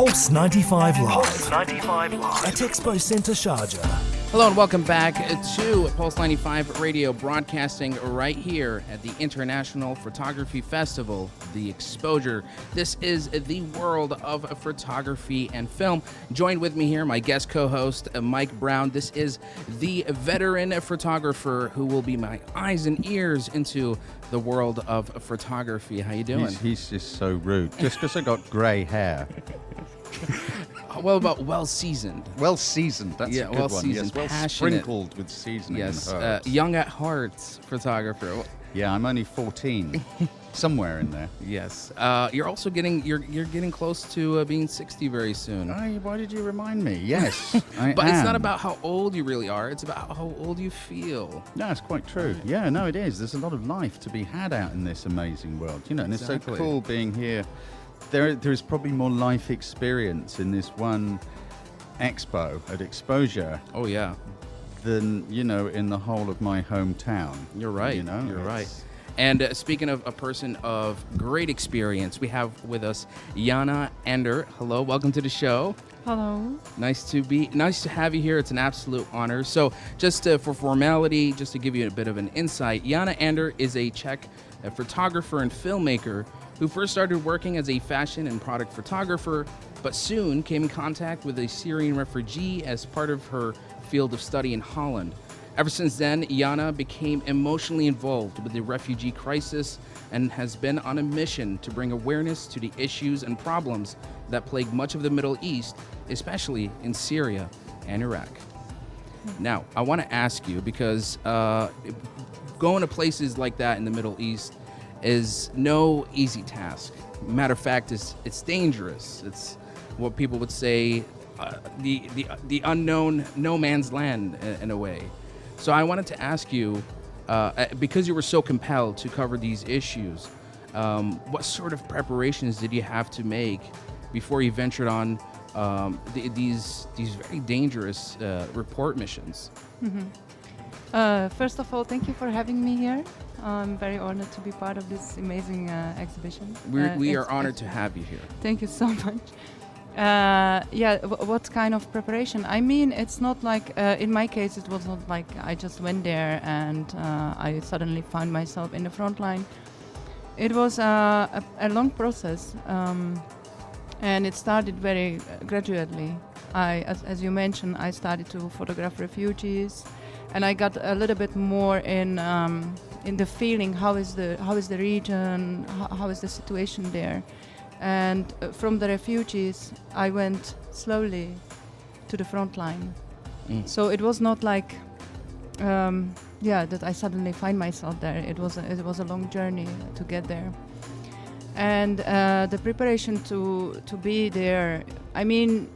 Pulse 95 Live. At Expo Centre Sharjah. Hello and welcome back to Pulse 95 Radio, broadcasting right here at the International Photography Festival, the Exposure. This is the world of photography and film. Joined with me here, my guest co-host, Mike Browne. This is the veteran photographer who will be my eyes and ears into the world of photography. How you doing? He's just so rude. Just because I got grey hair. Well, about well-seasoned. Well-seasoned, that's a good well-seasoned, one. Yes, well-sprinkled with seasoning. Yes, young at heart photographer. Yeah, I'm only 14. Somewhere in there. Yes. You're also you're getting close to being 60 very soon. Why did you remind me? Yes, I But am. it's not about how old you really are. It's about how old you feel. No, it's quite true. Yeah, no, it is. There's a lot of life to be had out in this amazing world. You know, and Exactly. It's so cool being here. There is probably more life experience in this one expo at Exposure Oh, yeah. than, you know, in the whole of my hometown. You're right. You know, You're right. it's- And speaking of a person of great experience, we have with us Jana Ardent. Hello, welcome to the show. Hello. Nice to have you here. It's an absolute honor. So, just for formality, just to give you a bit of an insight, Jana Ardent is a Czech photographer and filmmaker who first started working as a fashion and product photographer, but soon came in contact with a Syrian refugee as part of her field of study in Holland. Ever since then, Jana became emotionally involved with the refugee crisis and has been on a mission to bring awareness to the issues and problems that plague much of the Middle East, especially in Syria and Iraq. Now, I want to ask you, because going to places like that in the Middle East is no easy task. Matter of fact, it's dangerous. It's what people would say the unknown no man's land in a way. So I wanted to ask you, because you were so compelled to cover these issues, what sort of preparations did you have to make before you ventured on these very dangerous report missions? First of all, thank you for having me here. I'm very honored to be part of this amazing exhibition. We are honored to have you here. Thank you so much. What kind of preparation? I mean, it's not like, in my case, it was not like I just went there and I suddenly found myself in the front line. It was a long process, and it started very gradually. As you mentioned, I started to photograph refugees, and I got a little bit more in the feeling how is the region, how is the situation there. And from the refugees, I went slowly to the front line. So it was not like, that I suddenly find myself there. It was a long journey to get there. And the preparation to be there, I mean,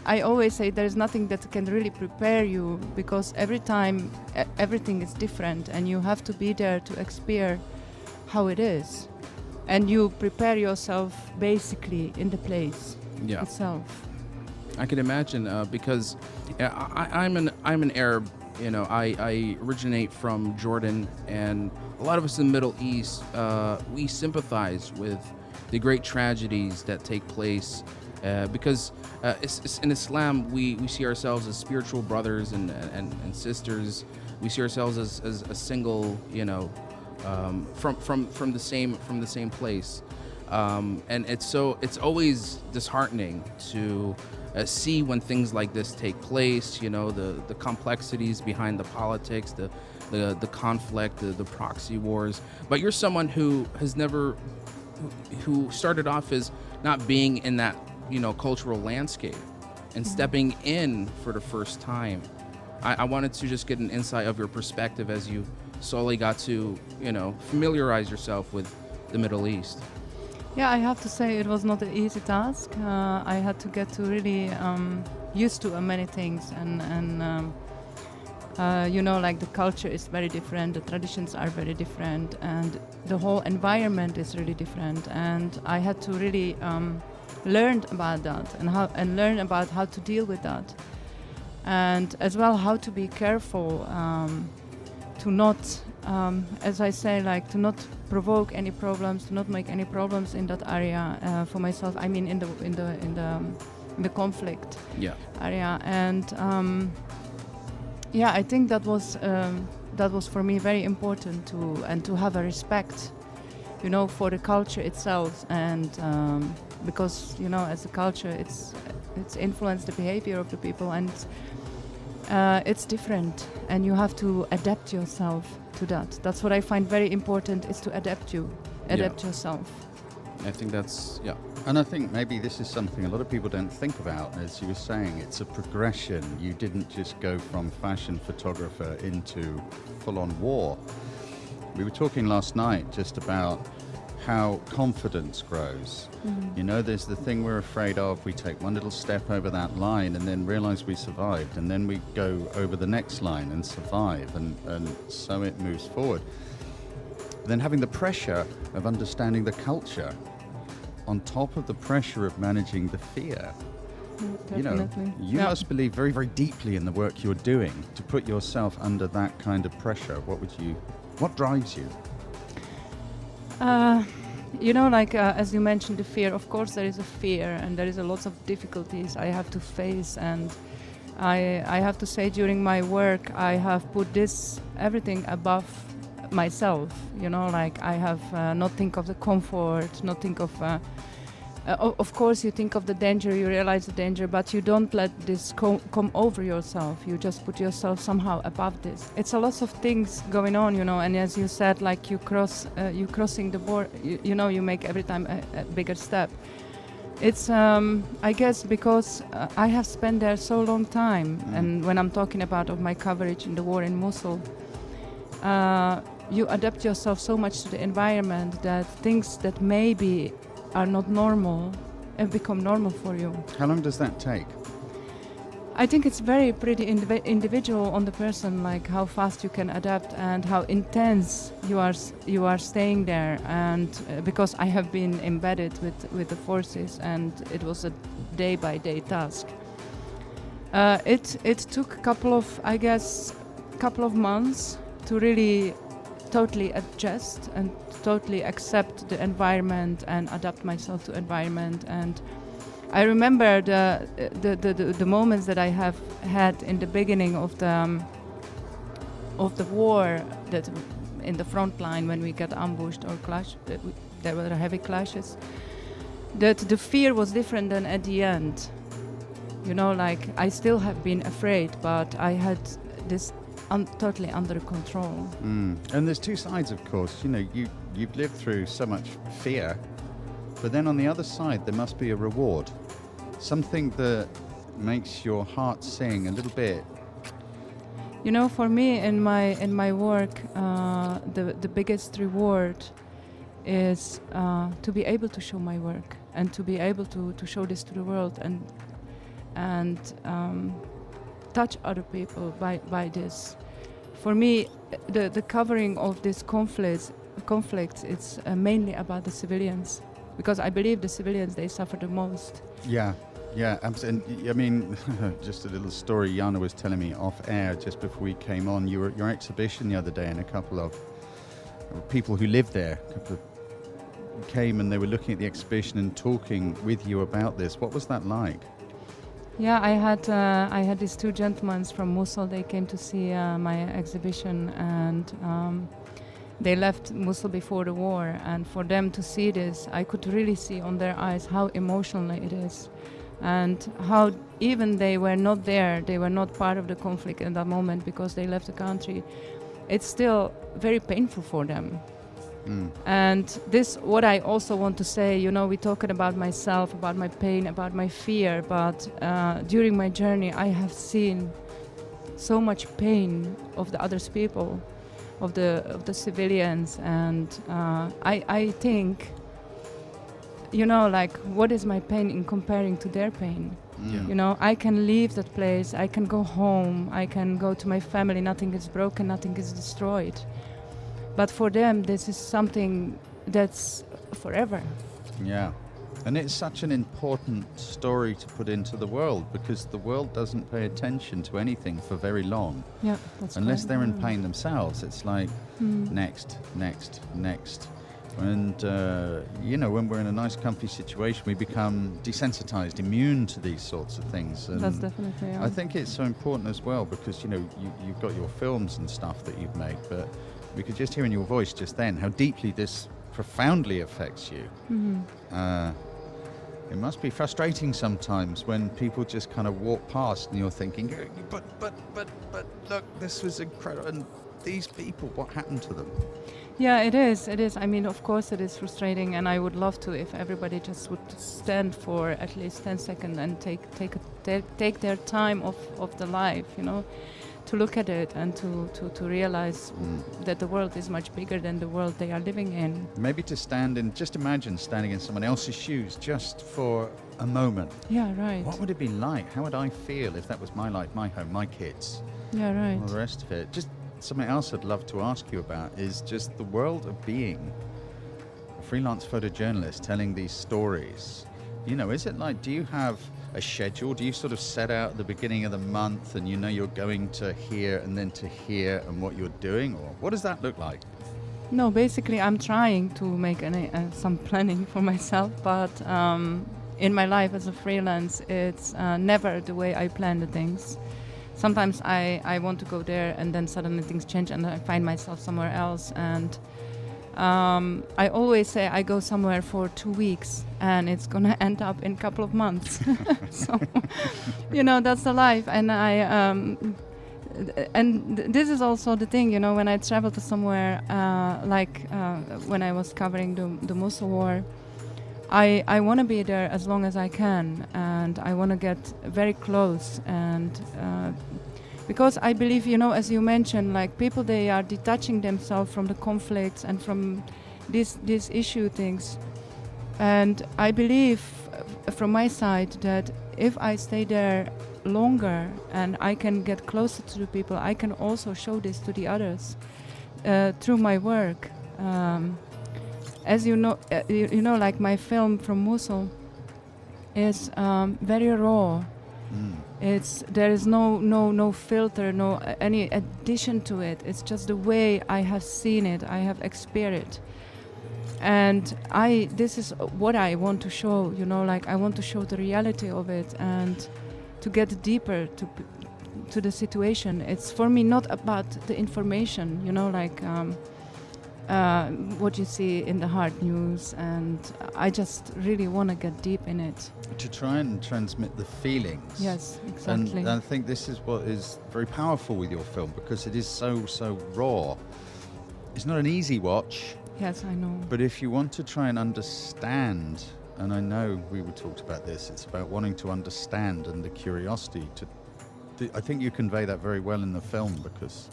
I always say there's nothing that can really prepare you, because every time everything is different and you have to be there to experience how it is. And you prepare yourself basically in the place itself. I can imagine, because I'm an Arab. You know, I originate from Jordan, and a lot of us in the Middle East, we sympathize with the great tragedies that take place, because in Islam we see ourselves as spiritual brothers and sisters. We see ourselves as a single, you know, from the same place, and it's always disheartening to see when things like this take place. You know, the complexities behind the politics, the conflict, the proxy wars. But you're someone who started off as not being in that, you know, cultural landscape and stepping in for the first time. I wanted to just get an insight of your perspective as you slowly got to, you know, familiarize yourself with the Middle East. Yeah, I have to say it was not an easy task. I had to get to really used to many things, and you know, like the culture is very different, the traditions are very different, and the whole environment is really different. And I had to really learn about that and learn about how to deal with that, and as well how to be careful to not as I say, like to not provoke any problems, to not make any problems in that area for myself. I mean, in the conflict area, and I think that was for me very important to have a respect, for the culture itself, and because as a culture, it's influenced the behavior of the people, and it's different, and you have to adapt yourself to that. That's what I find very important, is to adapt yourself. I think that's And I think maybe this is something a lot of people don't think about. As you were saying, it's a progression. You didn't just go from fashion photographer into full-on war. We were talking last night just about how confidence grows. There's the thing we're afraid of. We take one little step over that line and then realize we survived, and then we go over the next line and survive, and so it moves forward. Then having the pressure of understanding the culture on top of the pressure of managing the fear. Definitely. You must believe very, very deeply in the work you're doing to put yourself under that kind of pressure. What drives you? As you mentioned, the fear. Of course, there is a fear, and there is a lot of difficulties I have to face. And I have to say, during my work, I have put everything above myself. I have not think of the comfort, not think of. Of course, you think of the danger, you realize the danger, but you don't let this come over yourself. You just put yourself somehow above this. It's a lot of things going on, and as you said, like you crossing the border, you make every time a bigger step. It's, I guess, because I have spent there so long time, and when I'm talking about of my coverage in the war in Mosul, you adapt yourself so much to the environment that things that maybe are not normal have become normal for you. How long does that take? I think it's pretty individual on the person, like how fast you can adapt and how intense you are staying there. And because I have been embedded with the forces, and it was a day-by-day task. It took a couple of months to really totally adjust and totally accept the environment and adapt myself to environment. And I remember the moments that I have had in the beginning of the war, that in the front line when we got ambushed or clashed, there were heavy clashes. That the fear was different than at the end. I still have been afraid, but I had this totally under control. And there's two sides, of course. You've lived through so much fear, but then on the other side there must be a reward, something that makes your heart sing a little bit. For me in my work, the biggest reward is to be able to show my work and to be able to show this to the world and touch other people by this. For me, the covering of this conflict, it's mainly about the civilians, because I believe the civilians, they suffer the most. Yeah, and I mean, just a little story Jana was telling me off air just before we came on. You were at your exhibition the other day, and a couple of people who live there came and they were looking at the exhibition and talking with you about this. What was that like? Yeah, I had these two gentlemen from Mosul. They came to see my exhibition, and they left Mosul before the war. And for them to see this, I could really see on their eyes how emotional it is, and how even they were not there, they were not part of the conflict in that moment because they left the country. It's still very painful for them. And this, what I also want to say, we're talking about myself, about my pain, about my fear, but during my journey I have seen so much pain of the other people, of the civilians, and I think, what is my pain in comparing to their pain? I can leave that place, I can go home, I can go to my family, nothing is broken, nothing is destroyed. But for them, this is something that's forever. Yeah. And it's such an important story to put into the world, because the world doesn't pay attention to anything for very long. Yeah, that's Unless right. they're in pain themselves. It's like next. And, when we're in a nice, comfy situation, we become desensitized, immune to these sorts of things. And That's definitely. I think it's so important as well, because, you've got your films and stuff that you've made, but we could just hear in your voice just then how deeply this profoundly affects you. It must be frustrating sometimes when people just kind of walk past and you're thinking, but look, this was incredible. And these people, what happened to them? Yeah, it is. It is. I mean, of course, it is frustrating, and I would love to if everybody just would stand for at least 10 seconds and take their time of the life, to look at it and to realize that the world is much bigger than the world they are living in. Maybe to just imagine standing in someone else's shoes just for a moment. Yeah, right. What would it be like? How would I feel if that was my life, my home, my kids? Yeah, right. All the rest of it. Just something else I'd love to ask you about is just the world of being a freelance photojournalist telling these stories. Is it like, do you have a schedule? Do you sort of set out at the beginning of the month and you're going to here and then to here and what you're doing? Or what does that look like? No, basically I'm trying to make some planning for myself, but in my life as a freelance, it's never the way I plan the things. Sometimes I want to go there and then suddenly things change and I find myself somewhere else. And I always say I go somewhere for 2 weeks and it's going to end up in a couple of months. So, that's the life. And this is also the thing, when I travel to somewhere, when I was covering the Mosul War, I want to be there as long as I can, and I want to get very close, and because I believe, as you mentioned, people, they are detaching themselves from the conflicts and from these issue things, and I believe from my side that if I stay there longer and I can get closer to the people, I can also show this to the others through my work. As you know, like my film from Mosul is very raw. There is no filter, no any addition to it. It's just the way I have seen it, I have experienced it, and this is what I want to show. I want to show the reality of it and to get deeper to the situation. It's for me not about the information, what you see in the hard news, and I just really want to get deep in it. To try and transmit the feelings. Yes, exactly. And I think this is what is very powerful with your film, because it is so raw. It's not an easy watch. Yes, I know. But if you want to try and understand, and I know we talked about this, it's about wanting to understand and the curiosity I think you convey that very well in the film, because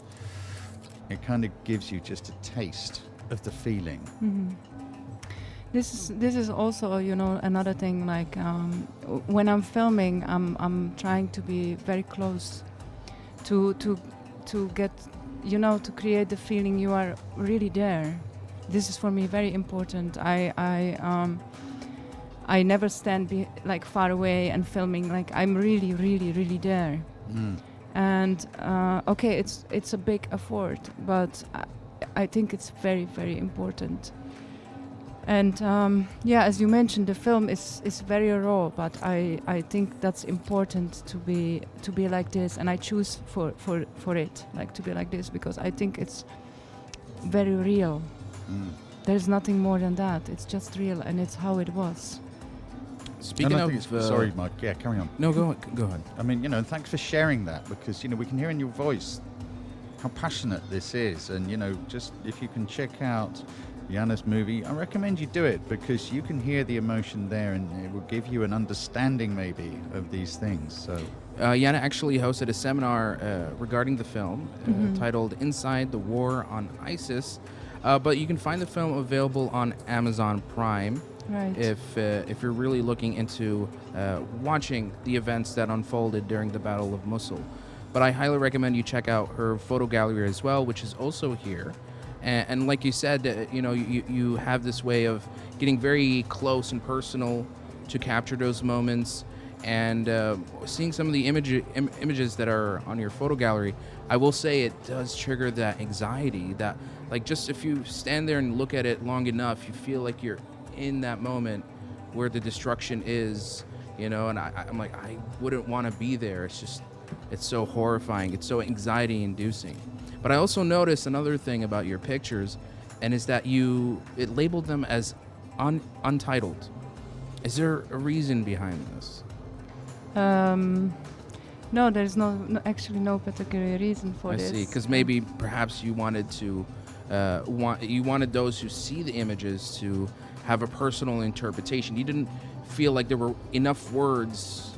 it kind of gives you just a taste of the feeling. Mm-hmm. This is also, another thing. When I'm filming, I'm trying to be very close to get, to create the feeling you are really there. This is for me very important. I never stand far away and filming. I'm really, really, really there. And okay, it's a big effort, but I think it's very, very important. And as you mentioned, the film is very raw, but I think that's important to be like this, and I choose for it to be like this, because I think it's very real. There's nothing more than that. It's just real, and it's how it was. Speaking of, sorry, Mike. Yeah, carry on. No, go ahead. I mean, thanks for sharing that, because we can hear in your voice how passionate this is, and just if you can check out Jana's movie, I recommend you do it, because you can hear the emotion there, and it will give you an understanding maybe of these things. So Jana actually hosted a seminar regarding the film titled "Inside the War on ISIS," but you can find the film available on Amazon Prime. Right. If you're really looking into watching the events that unfolded during the Battle of Mosul. But I highly recommend you check out her photo gallery as well, which is also here. And like you said, you have this way of getting very close and personal to capture those moments. And seeing some of the images that are on your photo gallery, I will say it does trigger that anxiety that, like, just if you stand there and look at it long enough, you feel like you're in that moment where the destruction is, and I'm like, I wouldn't want to be there. It's so horrifying. It's so anxiety inducing. But I also noticed another thing about your pictures, and is that it labeled them as untitled. Is there a reason behind this? No, there's actually no particular reason for this. I see, because maybe perhaps you wanted to you wanted those who see the images to have a personal interpretation. You didn't feel like there were enough words,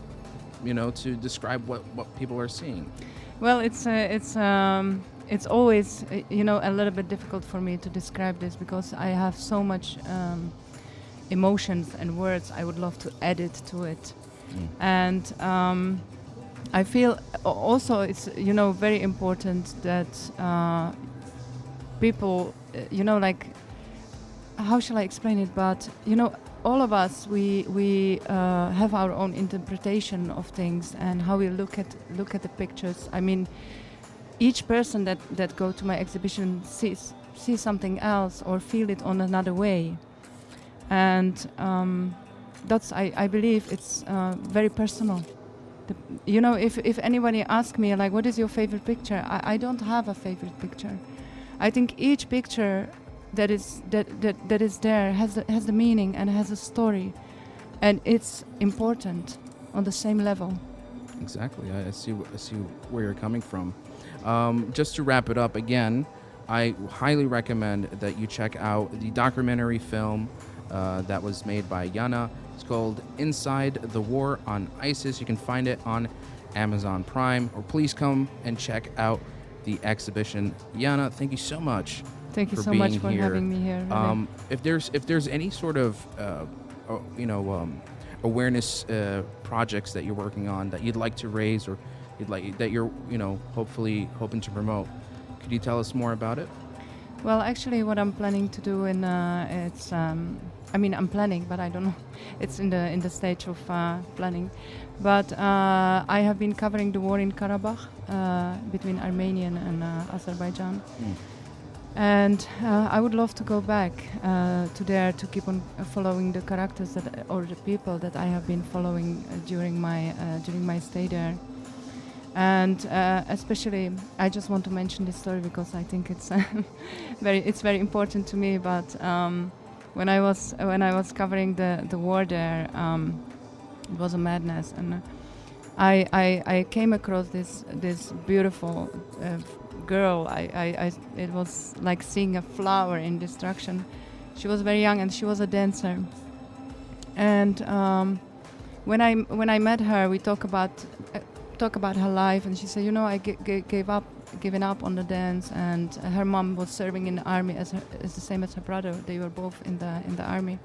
to describe what people are seeing. Well, it's always a little bit difficult for me to describe this because I have so much emotions and words I would love to add to it. And I feel also it's very important that people like, how shall I explain it, but all of us we have our own interpretation of things and how we look at the pictures. I mean, each person that go to my exhibition sees something else or feel it on another way, and that's I believe it's very personal. If anybody asks me like, what is your favorite picture, I don't have a favorite picture. I think each picture that is there has the meaning and has a story, and it's important on the same level. Exactly. I see where you're coming from. Just to wrap it up again, I highly recommend that you check out the documentary film that was made by Jana. It's called Inside the War on ISIS. You can find it on Amazon Prime, or please come and check out the exhibition. Jana, thank you so much. Thank you so much for having me here. Really. If there's any sort of awareness projects that you're working on that you'd like to raise, or that you're hopefully hoping to promote, could you tell us more about it? Well, actually, what I'm planning to do I'm planning, but I don't know. It's in the stage of planning. But I have been covering the war in Karabakh between Armenia and Azerbaijan. And I would love to go back to there to keep on following the characters or the people that I have been following during my stay there. And especially, I just want to mention this story because I think it's very important to me. But when I was covering the war there, it was a madness, and I came across this beautiful girl. It was like seeing a flower in destruction. She was very young and she was a dancer. And when I met her, we talk about her life, and she said, I given up on the dance, and her mom was serving in the army as the same as her brother. They were both in the army.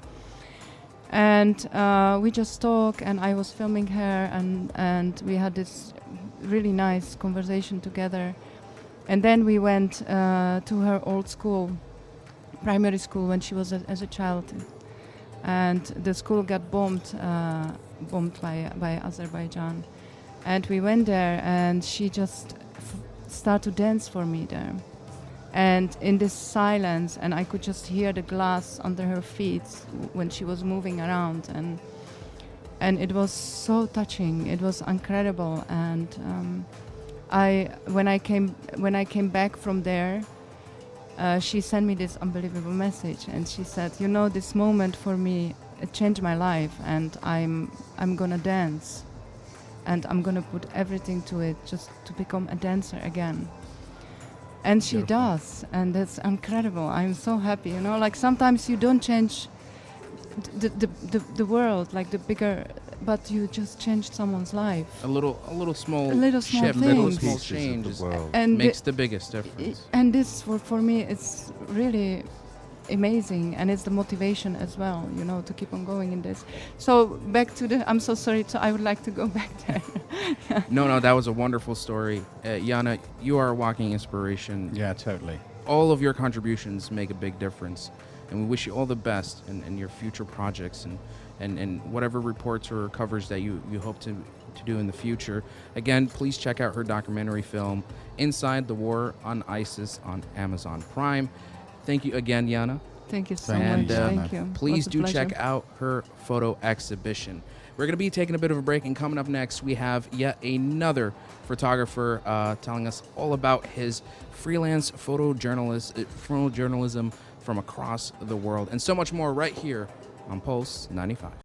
And we just talked, and I was filming her, and we had this really nice conversation together. And then we went to her old school, primary school, when she was as a child. And the school got bombed by Azerbaijan. And we went there, and she just started to dance for me there. And in this silence, and I could just hear the glass under her feet when she was moving around, and it was so touching. It was incredible. And when I came back from there, she sent me this unbelievable message, and she said, this moment for me, it changed my life, and I'm gonna dance, and I'm gonna put everything to it just to become a dancer again. And she does, and that's incredible. I'm so happy, like sometimes you don't change the world, like the bigger, but you just change someone's life. A little small things. shift, a little small change makes the biggest difference. And this for me, it's really amazing, and it's the motivation as well, to keep on going in this. So back to I'm so sorry, I would like to go back there. No, that was a wonderful story. Jana, you are a walking inspiration. Yeah, totally. all of your contributions make a big difference. And we wish you all the best in your future projects and whatever reports or covers that you hope to do in the future. Again, please check out her documentary film, Inside the War on ISIS, on Amazon Prime. Thank you again, Jana. Thank you so Thank much. you. Thank you. Please Was a do pleasure. check out her photo exhibition. We're going to be taking a bit of a break, and coming up next, we have yet another photographer telling us all about his freelance photojournalism from across the world, and so much more right here on Pulse 95.